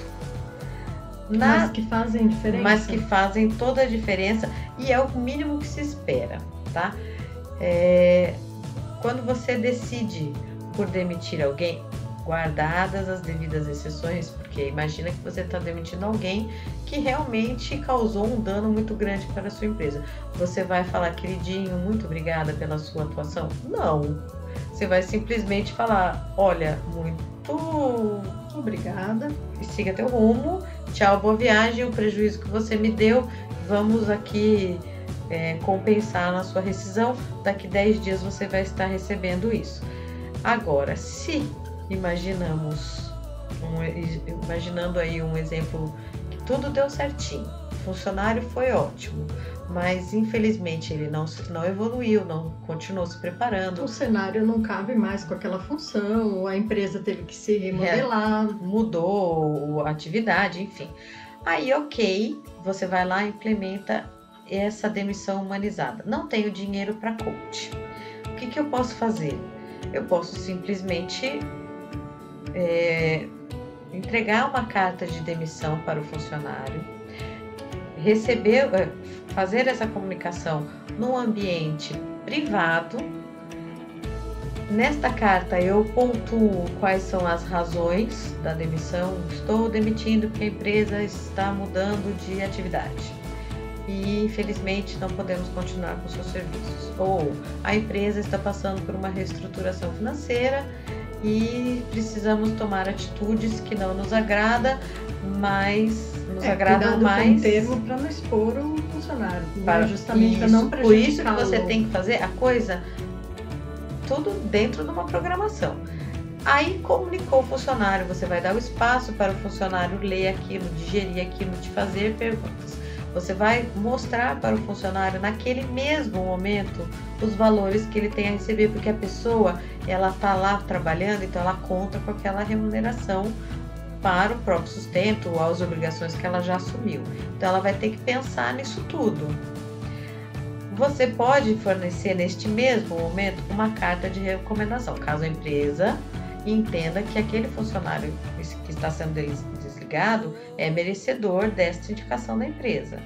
Mas que fazem diferença. Mas que fazem toda a diferença e é o mínimo que se espera, tá? Quando você decide por demitir alguém, guardadas as devidas exceções, porque imagina que você está demitindo alguém que realmente causou um dano muito grande para a sua empresa. Você vai falar, queridinho, muito obrigada pela sua atuação? Não. Você vai simplesmente falar, olha, muito obrigada. E siga teu rumo. Tchau, boa viagem. O prejuízo que você me deu, vamos aqui compensar na sua rescisão. Daqui 10 dias você vai estar recebendo isso. Agora, se imaginando aí um exemplo que tudo deu certinho, o funcionário foi ótimo, mas infelizmente ele não evoluiu, não continuou se preparando. O cenário não cabe mais com aquela função, a empresa teve que se remodelar. Mudou a atividade, enfim. Aí, ok, você vai lá e implementa essa demissão humanizada. Não tenho dinheiro para coach. O que eu posso fazer? Eu posso simplesmente entregar uma carta de demissão para o funcionário, fazer essa comunicação num ambiente privado. Nesta carta eu pontuo quais são as razões da demissão. Estou demitindo porque a empresa está mudando de atividade e infelizmente não podemos continuar com seus serviços. Ou a empresa está passando por uma reestruturação financeira e precisamos tomar atitudes que não nos agrada, mas nos agradam mais. Um termo para não expor o funcionário, justamente para não prejudicá-lo. Por isso que você tem que fazer a coisa tudo dentro de uma programação. Aí comunicou o funcionário, você vai dar o espaço para o funcionário ler aquilo, digerir aquilo, te fazer perguntas. Você vai mostrar para o funcionário naquele mesmo momento os valores que ele tem a receber, porque a pessoa ela está lá trabalhando, então ela conta com aquela remuneração para o próprio sustento ou as obrigações que ela já assumiu. Então ela vai ter que pensar nisso tudo. Você pode fornecer neste mesmo momento uma carta de recomendação, caso a empresa entenda que aquele funcionário que está sendo desligado é merecedor desta indicação da empresa.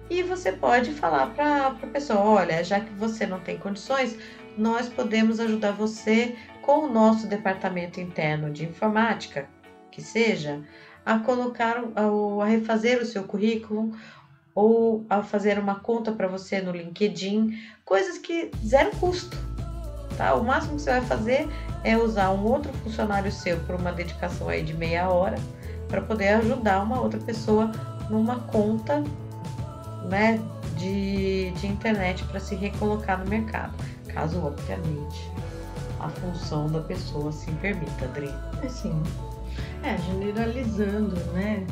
E você pode falar para a pessoa, olha, já que você não tem condições, nós podemos ajudar você com o nosso departamento interno de informática, que seja, a colocar, a refazer o seu currículo, ou a fazer uma conta para você no LinkedIn, coisas que zero custo, tá? O máximo que você vai fazer é usar um outro funcionário seu por uma dedicação aí de meia hora para poder ajudar uma outra pessoa numa conta, né, de internet para se recolocar no mercado, caso obviamente a função da pessoa assim permita, Adri. Sim, generalizando, né?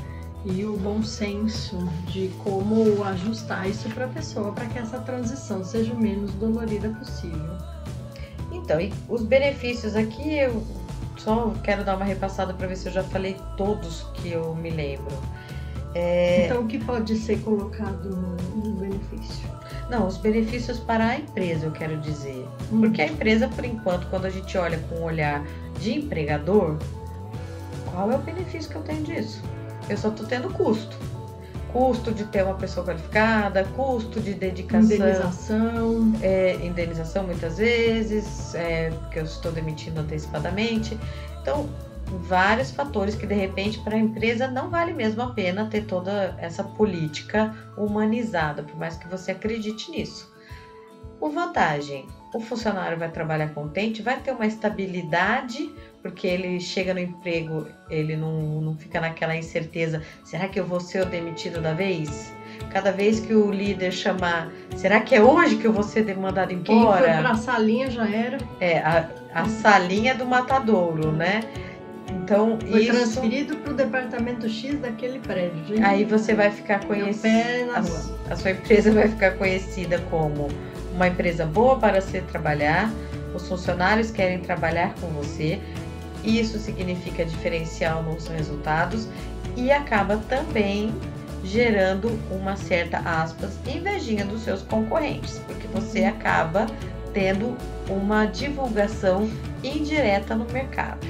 E o bom senso de como ajustar isso para a pessoa, para que essa transição seja o menos dolorida possível. Então, e os benefícios aqui, eu só quero dar uma repassada para ver se eu já falei todos que eu me lembro. Então, o que pode ser colocado no benefício? Não, os benefícios para a empresa, eu quero dizer. Porque a empresa, por enquanto, quando a gente olha com um olhar de empregador, qual é o benefício que eu tenho disso? Eu só estou tendo custo. Custo de ter uma pessoa qualificada, custo de dedicação. Indenização muitas vezes, porque eu estou demitindo antecipadamente. Então, vários fatores que de repente para a empresa não vale mesmo a pena ter toda essa política humanizada, por mais que você acredite nisso. Por vantagem, o funcionário vai trabalhar contente, vai ter uma estabilidade, porque ele chega no emprego, ele não fica naquela incerteza, será que eu vou ser o demitido da vez? Cada vez que o líder chamar, será que é hoje que eu vou ser mandado embora? Quem foi pra salinha já era. A salinha do matadouro, né? Então, foi transferido para o departamento X daquele prédio. Gente. Aí você vai ficar conhecida, a sua empresa vai ficar conhecida como uma empresa boa para se trabalhar, os funcionários querem trabalhar com você, isso significa diferencial nos resultados e acaba também gerando uma certa, aspas, invejinha dos seus concorrentes, porque você acaba tendo uma divulgação indireta no mercado.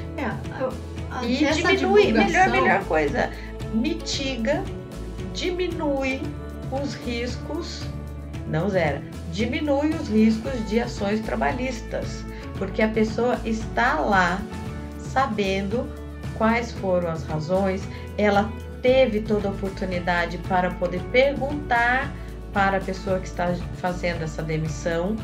E diminui, melhor coisa, mitiga, diminui os riscos, não zera, diminui os riscos de ações trabalhistas, porque a pessoa está lá sabendo quais foram as razões, ela teve toda a oportunidade para poder perguntar para a pessoa que está fazendo essa demissão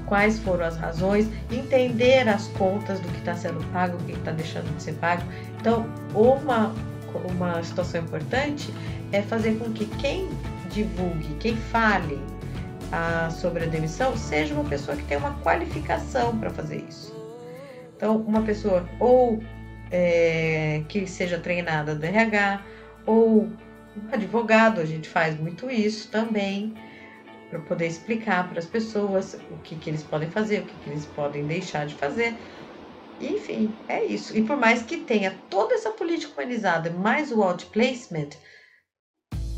quais foram as razões, entender as contas do que está sendo pago, o que está deixando de ser pago. Então, uma situação importante é fazer com que quem divulgue, quem fale sobre a demissão, seja uma pessoa que tem uma qualificação para fazer isso. Então, uma pessoa ou que seja treinada do RH, ou um advogado, a gente faz muito isso também, para poder explicar para as pessoas o que eles podem fazer, o que eles podem deixar de fazer. Enfim, é isso. E por mais que tenha toda essa política humanizada, mais o outplacement,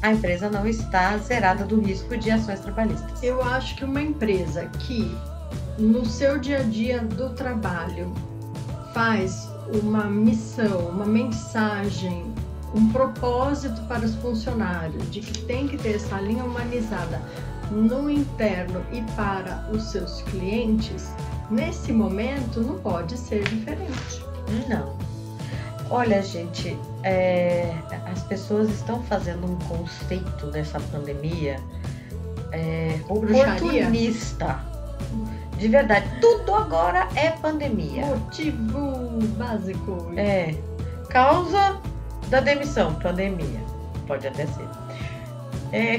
a empresa não está zerada do risco de ações trabalhistas. Eu acho que uma empresa que, no seu dia a dia do trabalho, faz uma missão, uma mensagem, um propósito para os funcionários de que tem que ter essa linha humanizada no interno e para os seus clientes, nesse momento não pode ser diferente. Não. Olha, gente, as pessoas estão fazendo um conceito dessa pandemia oportunista. De verdade, tudo agora é pandemia. Motivo básico. Causa da demissão, pandemia. Pode até ser.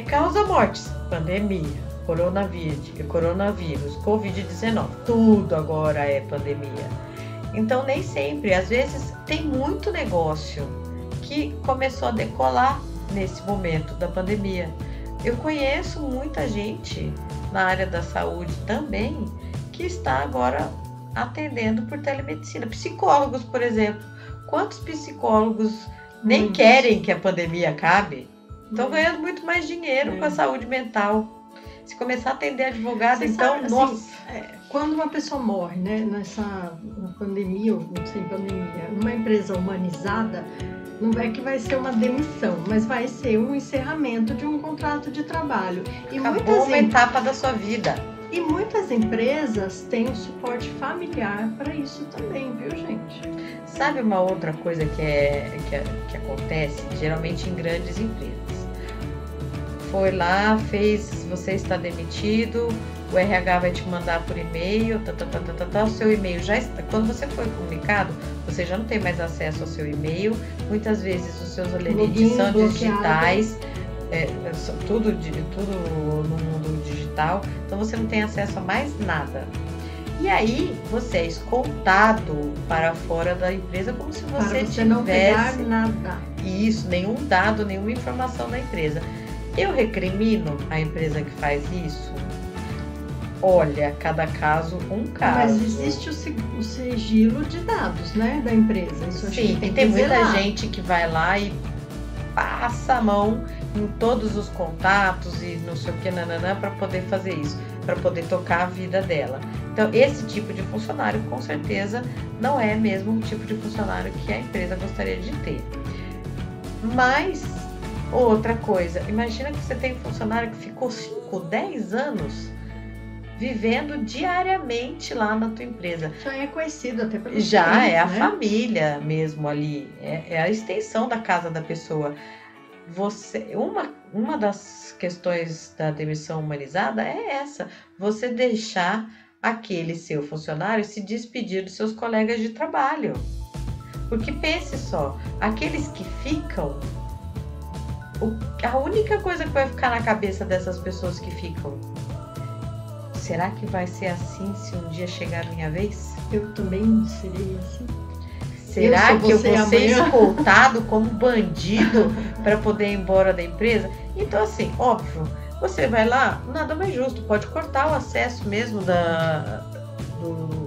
Causa mortes, pandemia. Coronavírus, Covid-19. Tudo agora é pandemia. Então, nem sempre. Às vezes, tem muito negócio que começou a decolar nesse momento da pandemia. Eu conheço muita gente na área da saúde também que está agora atendendo por telemedicina. Psicólogos, por exemplo. Quantos psicólogos nem querem que a pandemia acabe? Estão ganhando muito mais dinheiro com a saúde mental. Se começar a atender advogado, então, nossa... Quando uma pessoa morre, né, nessa pandemia ou sem pandemia, numa empresa humanizada, não é que vai ser uma demissão, mas vai ser um encerramento de um contrato de trabalho. E acabou uma etapa da sua vida. E muitas empresas têm um suporte familiar para isso também, viu, gente? Sabe uma outra coisa que acontece, geralmente em grandes empresas? Foi lá, você está demitido, o RH vai te mandar por e-mail, o seu e-mail já está. Quando você foi comunicado, você já não tem mais acesso ao seu e-mail. Muitas vezes os seus logins são digitais, tudo no mundo digital, então você não tem acesso a mais nada. E aí você é escoltado para fora da empresa como se você tivesse não pegar nada. Isso, nenhum dado, nenhuma informação da empresa. Eu recrimino a empresa que faz isso? Olha, cada caso um caso. Mas existe o sigilo de dados, né, da empresa. Isso sim, e tem muita gente que vai lá e passa a mão em todos os contatos e não sei o que, para poder fazer isso, para poder tocar a vida dela. Então, esse tipo de funcionário, com certeza, não é mesmo o tipo de funcionário que a empresa gostaria de ter. Mas... outra coisa, imagina que você tem um funcionário que ficou 5, 10 anos vivendo diariamente lá na tua empresa. Já é conhecido até pelos já clientes, é a né? família mesmo ali, é a extensão da casa da pessoa. Uma das questões da demissão humanizada é essa, você deixar aquele seu funcionário se despedir dos seus colegas de trabalho. Porque pense só, aqueles que ficam, a única coisa que vai ficar na cabeça dessas pessoas que ficam, será que vai ser assim se um dia chegar a minha vez? Eu também serei assim. Será que eu vou ser escoltado como bandido para poder ir embora da empresa? Então, assim, óbvio, você vai lá, nada mais justo, pode cortar o acesso mesmo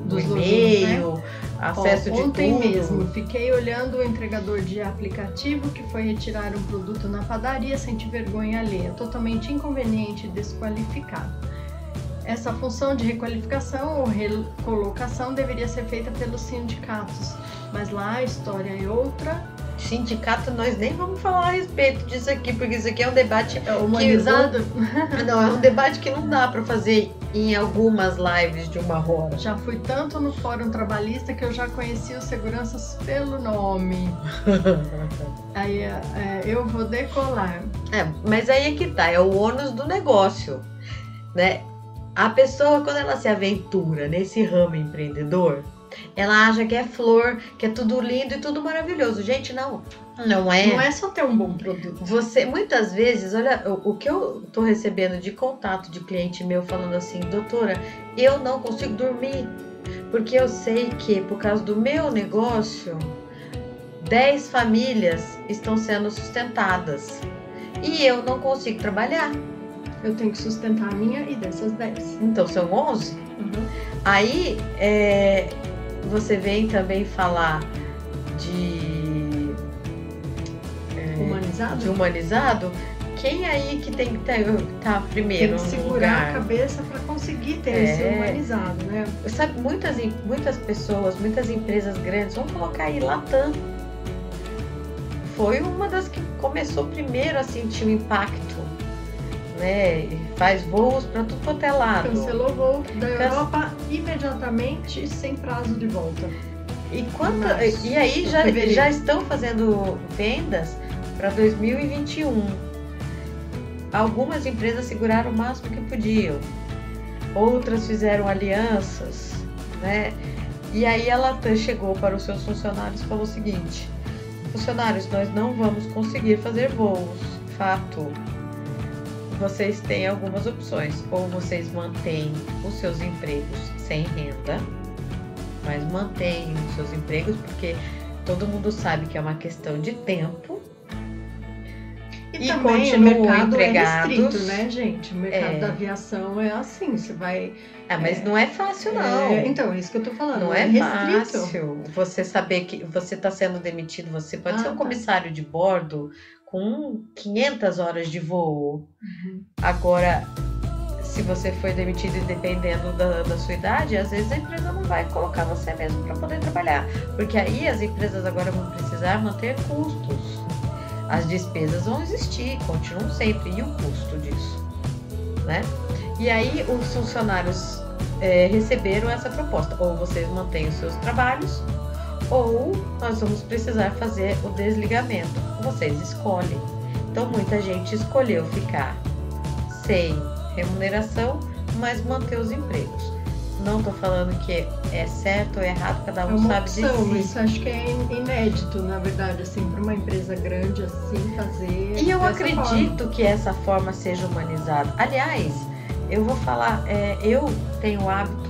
do e-mail, né? Acesso de ontem tudo. Mesmo, fiquei olhando o entregador de aplicativo que foi retirar um produto na padaria, senti vergonha alheia, totalmente inconveniente e desqualificado. Essa função de requalificação ou recolocação deveria ser feita pelos sindicatos. Mas lá a história é outra. Sindicato, nós nem vamos falar a respeito disso aqui, porque isso aqui é um debate humanizado. Não, é um debate que não dá para fazer em algumas lives de 1 hora. Já fui tanto no Fórum Trabalhista que eu já conheci os seguranças pelo nome. Aí eu vou decolar. Mas aí é que tá, é o ônus do negócio, né? A pessoa, quando ela se aventura nesse ramo empreendedor, ela acha que é flor, que é tudo lindo e tudo maravilhoso. Gente, não é. Não é só ter um bom produto. Você, muitas vezes, olha, o que eu tô recebendo de contato de cliente meu falando assim, doutora, eu não consigo dormir, porque eu sei que por causa do meu negócio, 10 famílias estão sendo sustentadas e eu não consigo trabalhar. Eu tenho que sustentar a minha e dessas 10. Então, são 11? Uhum. Aí, você vem também falar de humanizado. Quem aí que tem que estar primeiro? Tem que segurar a cabeça para conseguir ter esse humanizado, né? Sabe, muitas pessoas, muitas empresas grandes, vamos colocar aí Latam. Foi uma das que começou primeiro a sentir o impacto, né? Faz voos para tudo quanto é lado. Cancelou voo da Europa imediatamente, sem prazo de volta. E aí já estão fazendo vendas para 2021. Algumas empresas seguraram o máximo que podiam, outras fizeram alianças, né? E aí a Latam chegou para os seus funcionários e falou o seguinte: funcionários, nós não vamos conseguir fazer voos, fato. Vocês têm algumas opções, ou vocês mantêm os seus empregos sem renda, mas mantêm os seus empregos, porque todo mundo sabe que é uma questão de tempo. E também o mercado empregados. É restrito, né, gente? O mercado da aviação é assim, você vai... mas não é fácil, não. Então, é isso que eu tô falando. Não é restrito. Fácil você saber que você está sendo demitido. Você pode ser um comissário de bordo com 500 horas de voo. Uhum. Agora, se você foi demitido e dependendo da sua idade, às vezes a empresa não vai colocar você mesmo para poder trabalhar. Porque aí as empresas agora vão precisar manter custos. As despesas vão existir, continuam sempre. E o custo disso, né? E aí os funcionários receberam essa proposta. Ou vocês mantêm os seus trabalhos, ou nós vamos precisar fazer o desligamento. Vocês escolhem. Então muita gente escolheu ficar sem remuneração, mas manter os empregos. Não estou falando que é certo ou errado, cada um sabe de si. Isso acho que é inédito, na verdade, assim, para uma empresa grande assim fazer. E eu acredito que essa forma seja humanizada. Aliás, eu vou falar, eu tenho o hábito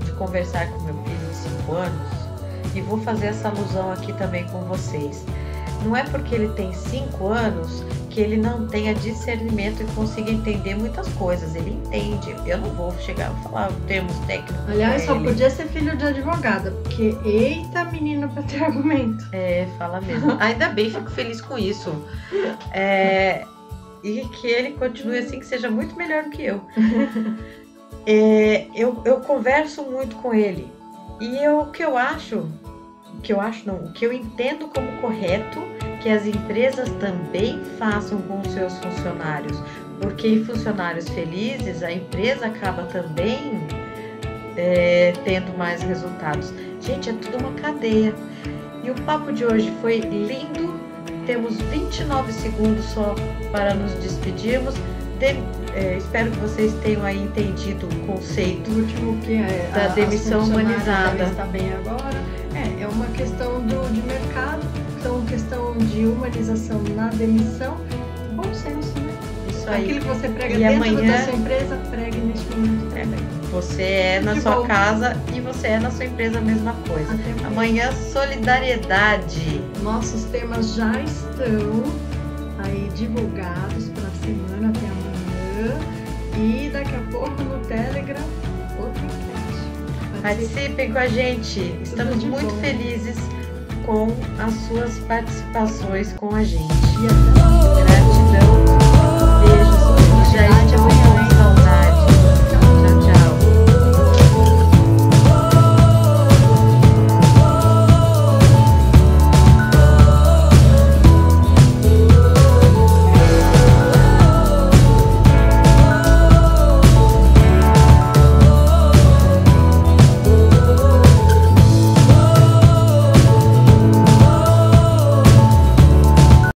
de conversar com meu filho de 5 anos e vou fazer essa alusão aqui também com vocês. Não é porque ele tem 5 anos que ele não tenha discernimento e consiga entender muitas coisas. Ele entende. Eu não vou chegar a falar termos técnicos. Aliás, só podia ser filho de advogada, porque eita menino para ter argumento. Fala mesmo. Ainda bem, fico feliz com isso. E que ele continue assim, que seja muito melhor do que eu. Eu converso muito com ele. E o que eu entendo como correto, que as empresas também façam com os seus funcionários, porque funcionários felizes, a empresa acaba também tendo mais resultados. Gente, é tudo uma cadeia. E o papo de hoje foi lindo. Temos 29 segundos só para nos despedirmos. Espero que vocês tenham aí entendido o conceito último que da demissão humanizada. Está bem agora. É uma questão de mercado, então questão de humanização na demissão, bom senso, né? Isso aí. Aquilo que você prega e dentro amanhã, da sua empresa, pregue neste momento também. Você é na sua casa e você é na sua empresa a mesma coisa. Amanhã, solidariedade. Nossos temas já estão aí divulgados para a semana até amanhã. E daqui a pouco no Telegram, outra enquete. Participem com a gente. Estamos muito felizes com as suas participações com a gente. E até lá. Gratidão.